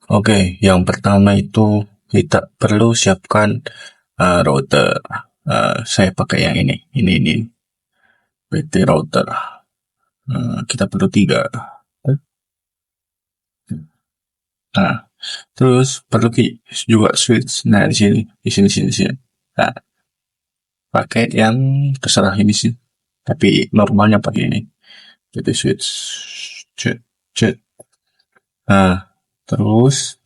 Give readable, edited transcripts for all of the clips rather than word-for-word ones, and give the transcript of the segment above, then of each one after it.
Oke, yang pertama itu kita perlu siapkan router. Saya pakai yang ini PT router. Kita perlu tiga. Nah, terus perlu juga switch. Nah, di sini. Nah, pakai yang terserah ini sih. Tapi normalnya pakai ini. PT switch. Cet, cet. Nah, terus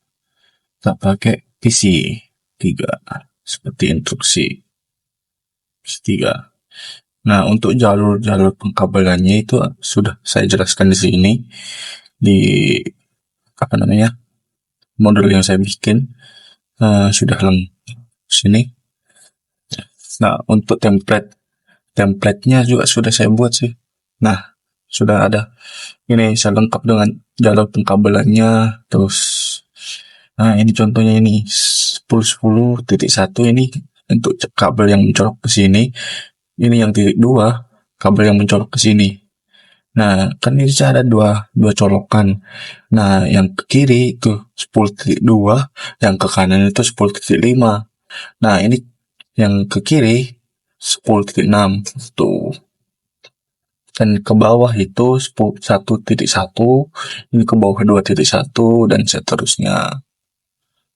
kita pakai PC 3 seperti instruksi tiga. Nah, untuk jalur-jalur pengkabelannya itu sudah saya jelaskan di sini di apa namanya modul yang saya bikin sudah lengkap sini. Nah, untuk templatenya juga sudah saya buat sih. Nah, sudah ada ini saya lengkap dengan jalur pengkabelannya. Terus, nah ini contohnya ini 10.10.1 ini untuk kabel yang mencolok ke sini. Ini yang titik 2 kabel yang mencolok ke sini. Nah, kan ini ada dua colokan. Nah, yang ke kiri itu 10.2, yang ke kanan itu 10.5. Nah, ini yang ke kiri 10.6 tuh. Dan ke bawah itu 1.1, ini ke bawah 2.1 dan seterusnya.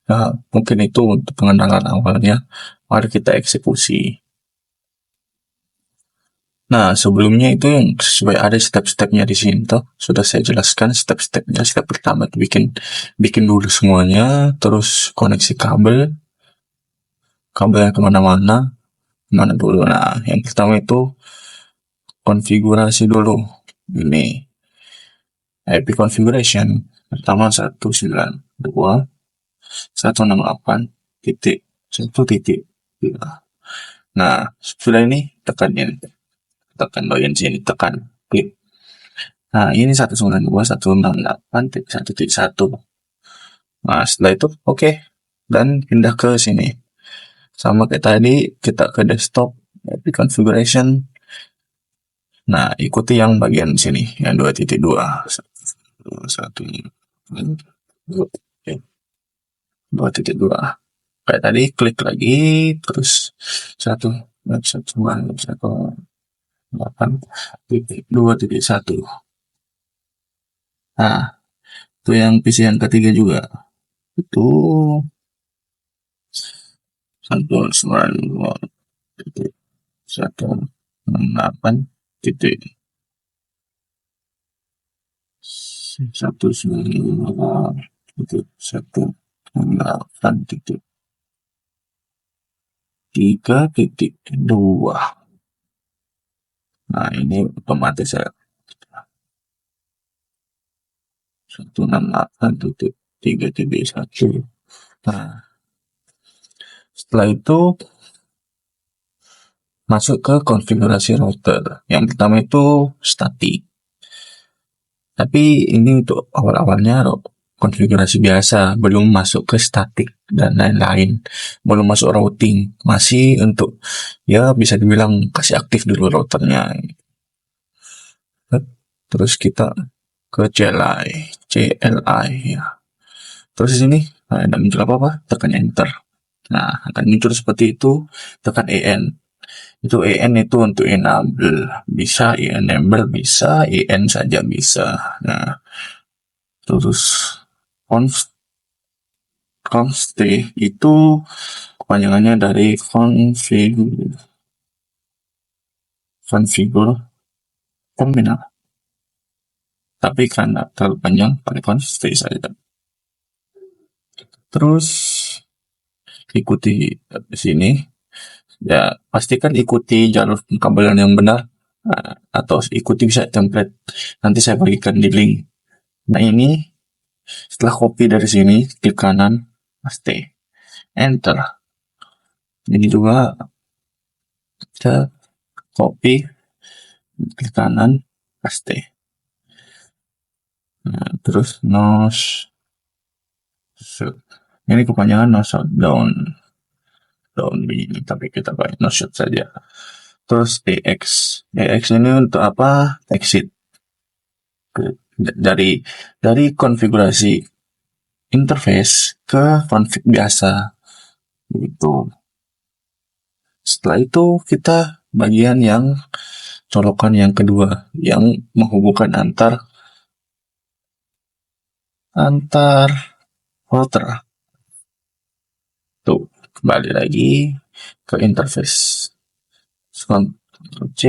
Nah, mungkin itu untuk pengenalan awalnya. Mari kita eksekusi. Nah, sebelumnya itu yang sesuai ada step-stepnya di sini tuh. Sudah saya jelaskan step-stepnya. Step pertama itu bikin dulu semuanya, terus koneksi kabel yang kemana-mana, mana dulu. Nah, yang pertama itu konfigurasi dulu. Ini IP configuration. Pertama 192.168.1.3. Nah, sudah ini tekan bagian sini, tekan klik. Nah, ini 192.168.1.1. Nah, setelah itu oke. Dan pindah ke sini. Sama kayak tadi, kita ke desktop, di configuration. Nah, ikuti yang bagian sini, yang 2.2. Satu, 2.2. Kayak tadi, klik lagi, terus satu, satu, 8.2.1. Nah, itu yang PC yang ketiga juga. Itu 168.1.3.2. Nah, ini otomatis ya 168.3.1. Nah, setelah itu masuk ke konfigurasi router. Yang pertama itu static. Tapi ini untuk awal-awalnya konfigurasi biasa, belum masuk ke static dan lain-lain, belum masuk routing, masih untuk ya bisa dibilang kasih aktif dulu routernya. Terus kita ke CLI ya. Terus di sini ada muncul apa-apa, tekan enter. Nah, akan muncul seperti itu, tekan EN. Itu EN itu untuk enable, bisa enable, bisa EN saja bisa. Nah, terus const itu kepanjangannya dari configure terminal. Tapi karena terlalu panjang, pakai const saja. Terus ikuti di sini. Ya, pastikan ikuti jalur pengkabelan yang benar, atau ikuti bisa template. Nanti saya bagikan di link. Nah, ini setelah copy dari sini, klik kanan, paste, enter. Ini juga kita copy, klik kanan, paste. Nah, terus ini kepanjangan no shutdown. Begini, tapi kita pakai no shut saja. Terus EX ini untuk apa? Exit dari konfigurasi interface ke config biasa gitu. Setelah itu kita bagian yang colokan yang kedua yang menghubungkan antar router. Tuh, kembali lagi ke interface. Ctrl C,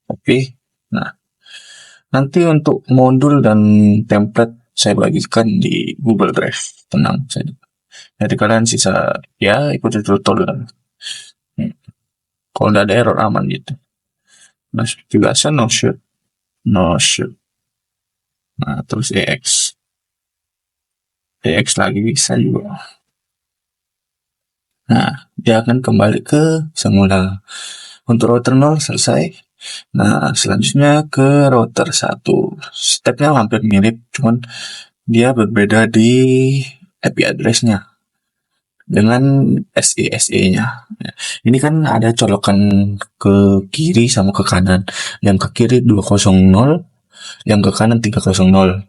oke. Nah, nanti untuk modul dan template saya bagikan di Google Drive. Tenang saja. Jadi kalian sisa ya ikuti tutorial. Kalau udah ada error aman gitu. Nah, biasa no shoot. Nah, terus EX lagi bisa juga. Nah, dia akan kembali ke semula. Untuk router 0 selesai. Nah, selanjutnya ke router 1. Stepnya hampir mirip, cuman dia berbeda di IP address-nya dengan SE-nya. Ini kan ada colokan ke kiri sama ke kanan. Yang ke kiri 200, yang ke kanan 300.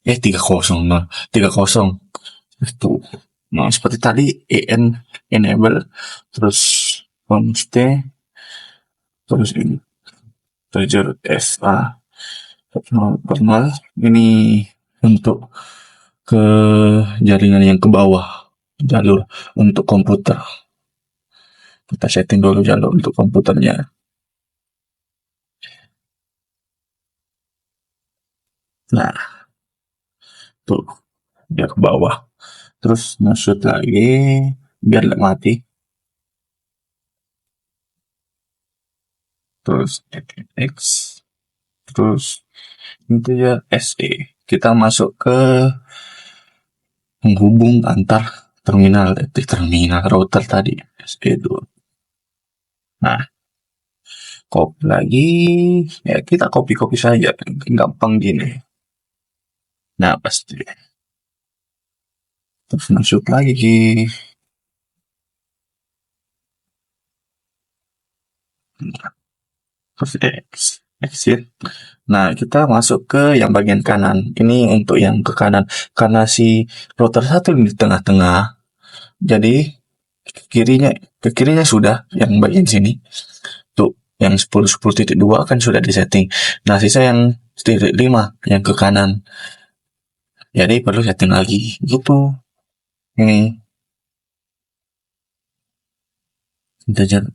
300, 30. Itu. Nah, seperti tadi enable, terus stay, terus ini pager FA normal. Ini untuk ke jaringan yang ke bawah, jalur untuk komputer. Kita setting dulu jalur untuk komputernya. Nah, tuh dia ke bawah. Terus nge-shoot lagi biar nggak mati. Terus X, terus itu ya SE. Kita masuk ke menghubung antar terminal router tadi SE2. Nah, copy lagi, ya kita copy saja, gampang gini. Nah, pasti terus masuk lagi, terus exit. Nah, kita masuk ke yang bagian kanan. Ini untuk yang ke kanan karena si router satu di tengah-tengah. Jadi ke kirinya sudah yang bagian sini. Tuh, yang 10.10.2 kan sudah disetting. Nah, sisa yang 5 yang ke kanan. Jadi perlu setting lagi gitu. Ini integer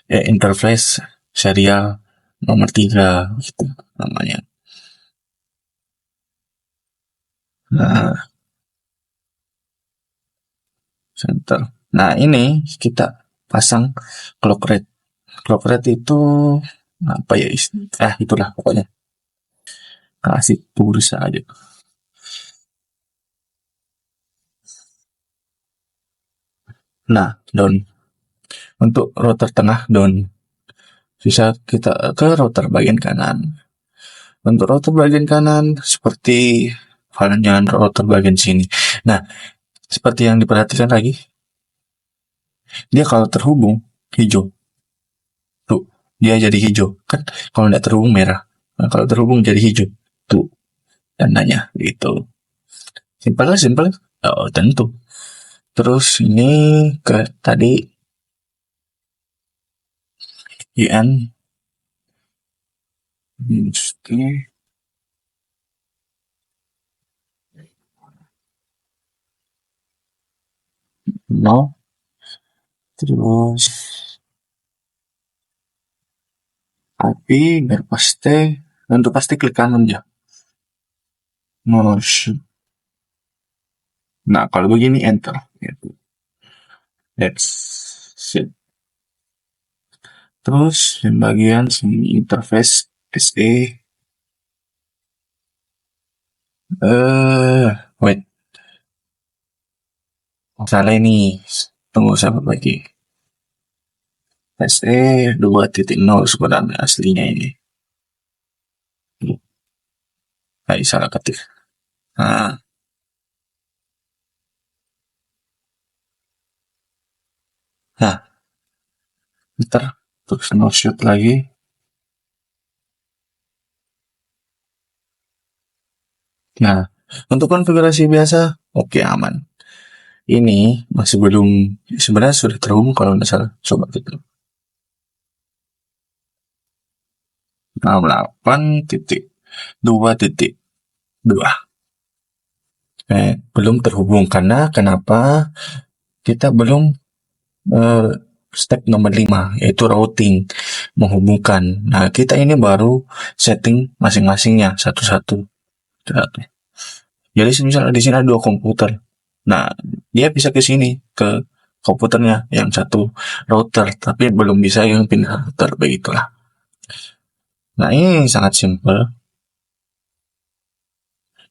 interface serial nomor 3 gitu namanya. Nah, center. Nah, ini kita pasang clock rate. Clock rate itu apa ya? Itulah pokoknya. Kasih tulis aja. Nah, down. Untuk router tengah down. Bisa kita ke router bagian kanan. Untuk router bagian kanan seperti halnya router bagian sini. Nah, seperti yang diperhatikan lagi, dia kalau terhubung hijau. Tuh, dia jadi hijau. Kan kalau tidak terhubung merah. Nah, kalau terhubung jadi hijau. Tuh, tandanya gitu. Simpel. Oh, tentu. Terus ini ke tadi IN no, terus IP biar pasti, untuk pasti klik kanan ya. No, nah kalau begini enter gitu. That's it. Terus yang bagian sini interface SE, wait, salah ini, tunggu saya perbaiki. SE 2.0 sebenarnya aslinya ini. Salah ketik. Nah, nah, ntar terus no shoot lagi. Nah, untuk konfigurasi biasa, oke aman. Ini masih belum, sebenarnya sudah terhubung kalau nggak salah. Coba gitu. 68.2.2. Belum terhubung karena kenapa? Kita belum eh, step nomor 5 yaitu routing, menghubungkan. Nah, kita ini baru setting masing-masingnya satu-satu. Jadi misalnya di sini ada dua komputer. Nah, dia bisa ke sini ke komputernya yang satu router, tapi belum bisa yang pindah router begitulah. Nah, ini sangat simpel.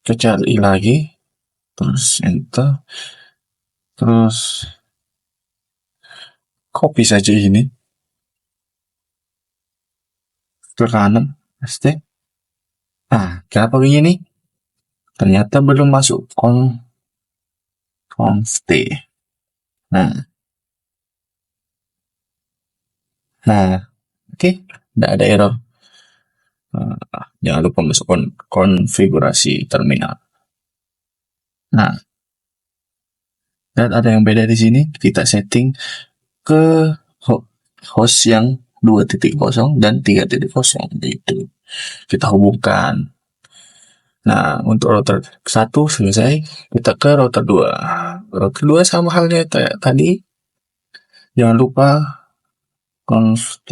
Kita cari lagi, terus enter, terus copy saja ini ke kanan, paste. Nah, kenapa begini? Ternyata belum masuk const. Nah, nah, oke, tidak ada error. Jangan lupa masuk konfigurasi terminal. Nah, dan ada yang beda di sini. Kita setting ke host yang 2.0 dan 3.0 gitu. Kita hubungkan. Nah, untuk router 1 selesai, kita ke router 2. Router 2 sama halnya kayak tadi. Jangan lupa const.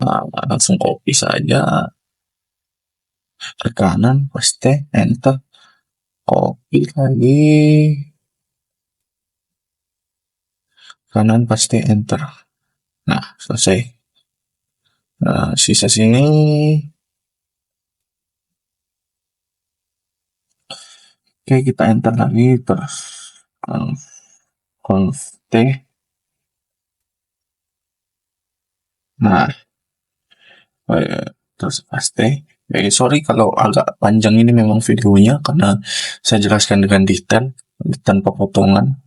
Nah, langsung copy saja ke kanan, paste, enter, copy lagi, kanan, paste, enter. Nah, selesai. Nah, sisa sini oke, kita enter lagi terus const. Nah, terus paste. Sorry kalau agak panjang ini memang videonya karena saya jelaskan dengan detail tanpa potongan.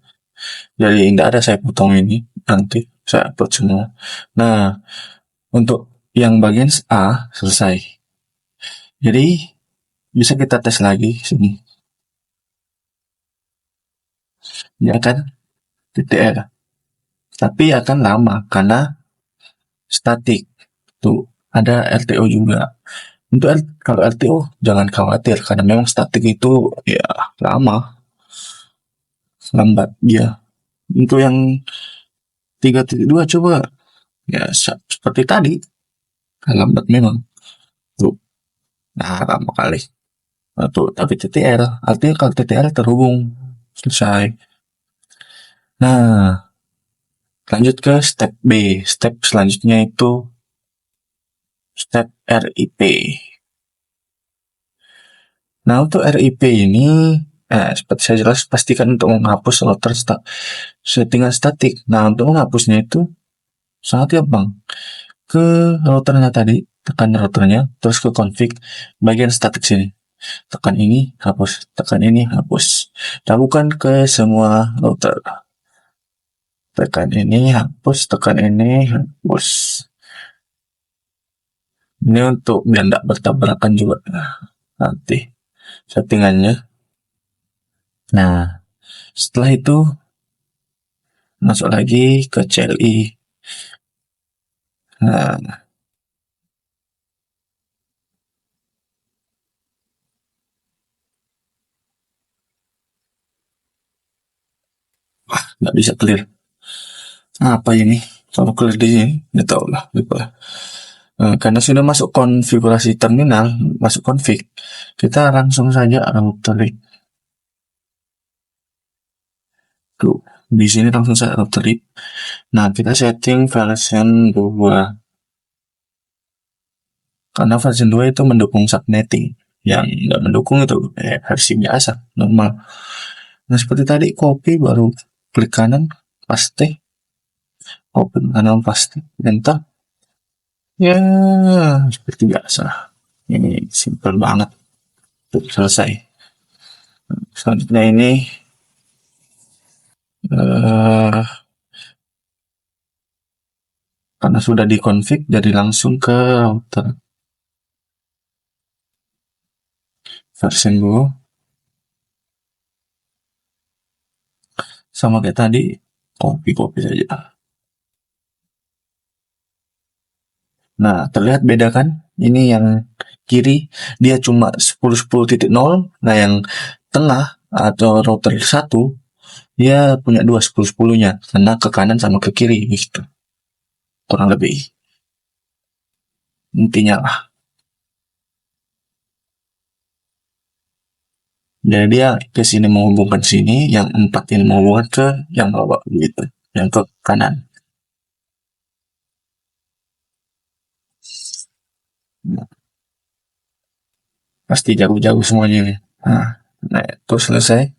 Jadi tidak ada saya potong ini, nanti saya upload semua. Nah, untuk yang bagian A selesai. Jadi bisa kita tes lagi sini. Ya kan TTR. Tapi akan lama karena statik. Tuh ada RTO juga. Untuk kalau RTO jangan khawatir karena memang statik itu ya lama, lambat dia. Untuk yang 3.2 coba ya seperti tadi, lambat memang. Tuh, nah lama kali. Nah, tuh, tapi TTR, artinya kalau TTR terhubung selesai. Nah, lanjut ke step B. Step selanjutnya itu step RIP. Nah, untuk RIP ini, seperti saya jelas, pastikan untuk menghapus router settingan statik. Nah, untuk menghapusnya itu sangat gampang. Ke routernya tadi, tekan routernya, terus ke config, bagian statik sini. Tekan ini, hapus. Tekan ini, hapus. Lakukan ke semua router. Tekan ini, hapus. Tekan ini, hapus. Ini untuk biar tidak bertabrakan juga. Nah, nanti settingannya. Nah, setelah itu masuk lagi ke CLI. Nah, nggak bisa clear. Apa ini? Kalau clear di sini, nggak tahu lah, lupa. Karena sudah masuk konfigurasi terminal, masuk config, kita langsung saja router. Tuh, di sini langsung saya router. Nah, kita setting version 2. Karena versi 2 itu mendukung subnetting. Yang nggak mendukung itu versi biasa, normal. Nah, seperti tadi, copy, baru klik kanan, paste, open kanan, paste, enter. Ya, seperti biasa. Ini simple banget. Tuh, selesai. Selanjutnya ini, karena sudah dikonfig, jadi langsung ke router. version dulu. Sama kayak tadi, copy saja. Nah, terlihat beda kan? Ini yang kiri dia cuma 10.10.0. Nah, yang tengah atau router 1 dia punya dua 10.10-nya karena ke kanan sama ke kiri gitu. Kurang lebih intinya lah. Jadi dia ke sini menghubungkan sini, yang 4 ini menghubungkan ke yang bawah gitu, yang ke kanan. Nah, pasti jago-jago semuanya nih. Nah, itu selesai.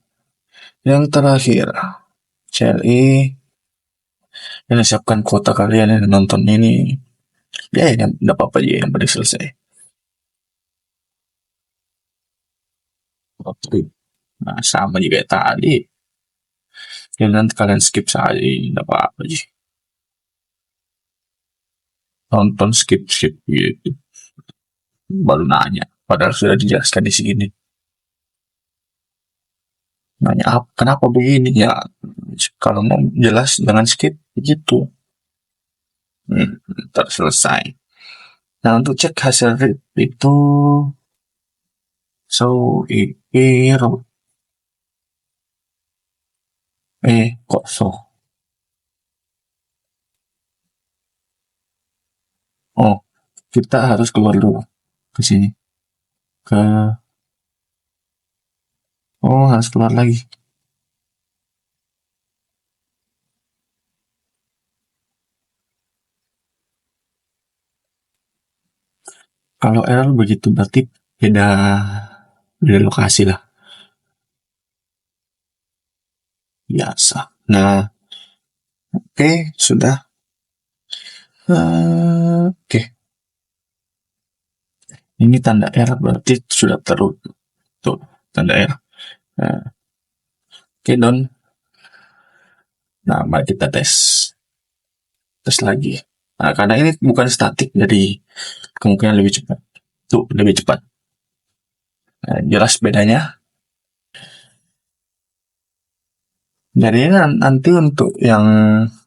Yang terakhir, CLI. Ini siapkan kuota kalian yang nonton ini. Ya, ya, nggak apa-apa aja yang pada selesai. Oke. Nah, sama juga kayak tadi. Ya, nanti kalian skip saja, nggak apa-apa aja. Nonton skip gitu. Baru nanya. Padahal sudah dijelaskan di sini. Nanya apa, kenapa begini ya? Kalau mau jelas jangan skip begitu. Terselesai. Nah, untuk cek hasil read itu so kok so? Oh, kita harus keluar dulu ke sini. Ke harus keluar lagi. Kalau error begitu berarti beda beda lokasi lah. Biasa. Nah, oke, sudah. Oke. Ini tanda error berarti sudah terus. Tuh, tanda error. Nah, oke, don. Nah, mari kita tes. Tes lagi. Nah, karena ini bukan statik, jadi kemungkinan lebih cepat. Tuh, lebih cepat. Nah, jelas bedanya. Jadi nanti untuk yang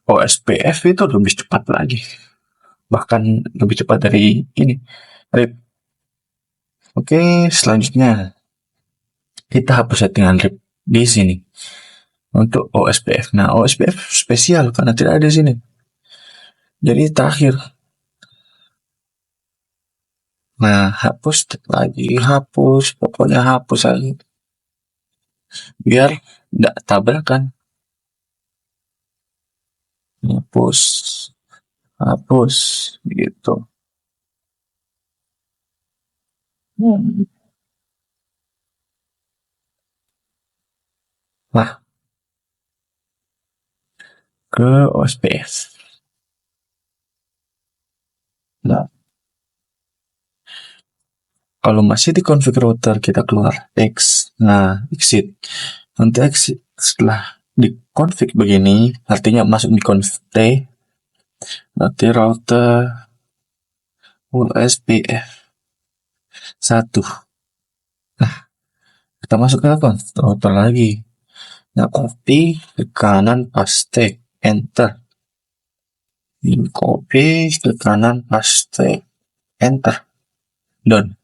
OSPF itu lebih cepat lagi. Bahkan lebih cepat dari ini. RIP. Oke, selanjutnya kita hapus settingan RIP di sini. Untuk OSPF. Nah, OSPF spesial karena tidak ada di sini. Jadi terakhir. Nah, hapus lagi, hapus, pokoknya hapus lagi. Biar tidak tabrakan. Hapus, hapus, gitu. Nah, ke OSPF. Nah, kalau masih di config router kita keluar X. Nah, exit. Nanti exit setelah di config begini, artinya masuk di config T. Nanti router OSPF 1. Nah, kita masuk ke router lagi. Nah, copy ke kanan paste enter. Ini copy ke kanan paste enter. Done.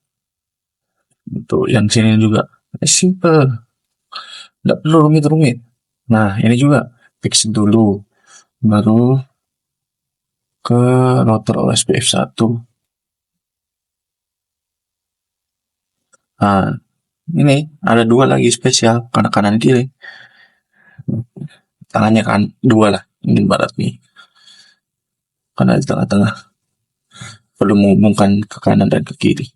Untuk yang sini juga simple. Nggak perlu rumit-rumit. Nah, ini juga fix dulu. Baru ke router OSPF 1. Nah, ini ada dua lagi spesial. Kanan kiri. Tangannya kan dua lah. Ini barat nih. Karena di tengah-tengah. Perlu menghubungkan ke kanan dan ke kiri.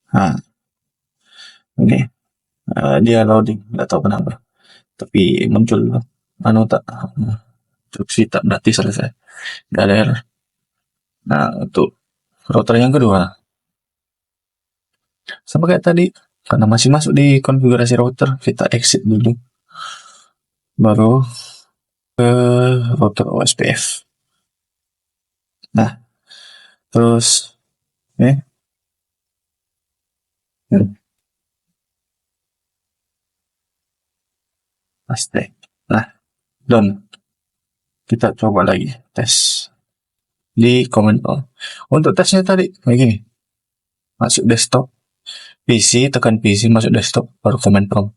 Nah, ini dia loading. Nggak tahu kenapa. Tapi muncul anu tak instruksi tak berarti selesai. Nggak ada error. Nah, untuk router yang kedua. Sama kayak tadi. Karena masih masuk di konfigurasi router, kita exit dulu. Baru ke router OSPF. Nah, Terus hmm, pasti. Nah, Don, kita coba lagi tes di komentar. Untuk tesnya tadi kayak gini, masuk desktop, PC, tekan PC, masuk desktop, baru command prompt.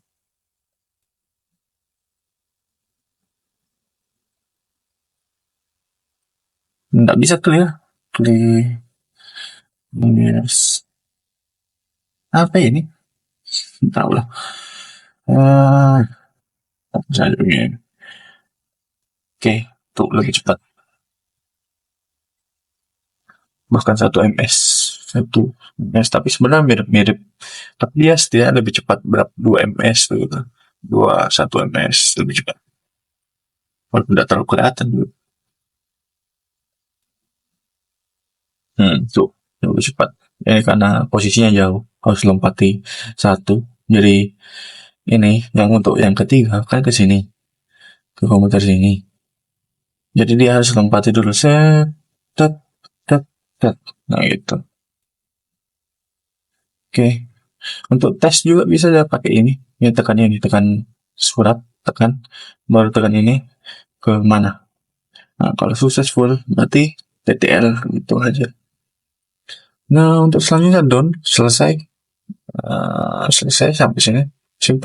Nggak bisa clear, clear, yes. Apa ini? Tahu lah. Apa saja ini? Oke, tuh lebih cepat. Bahkan 1 ms, 1 ms, tapi sebenarnya mirip-mirip. Tapi dia setidaknya lebih cepat, berapa 2 ms tuh, gitu. 1 ms lebih cepat. Walaupun tidak terlalu kelihatan dulu. Tuh lebih cepat. Karena posisinya jauh, harus lompati satu. Jadi ini yang untuk yang ketiga kan ke sini, ke komputer sini. Jadi dia harus lompati dulu, set, tet, tet, tet. Nah gitu. Oke. Untuk tes juga bisa ya pakai ini. Ya tekan ini, tekan surat, tekan, baru tekan ini ke mana. Nah, kalau successful berarti TTL itu aja. Nah, untuk selanjutnya selesai. Selesai sampai sini. Simple.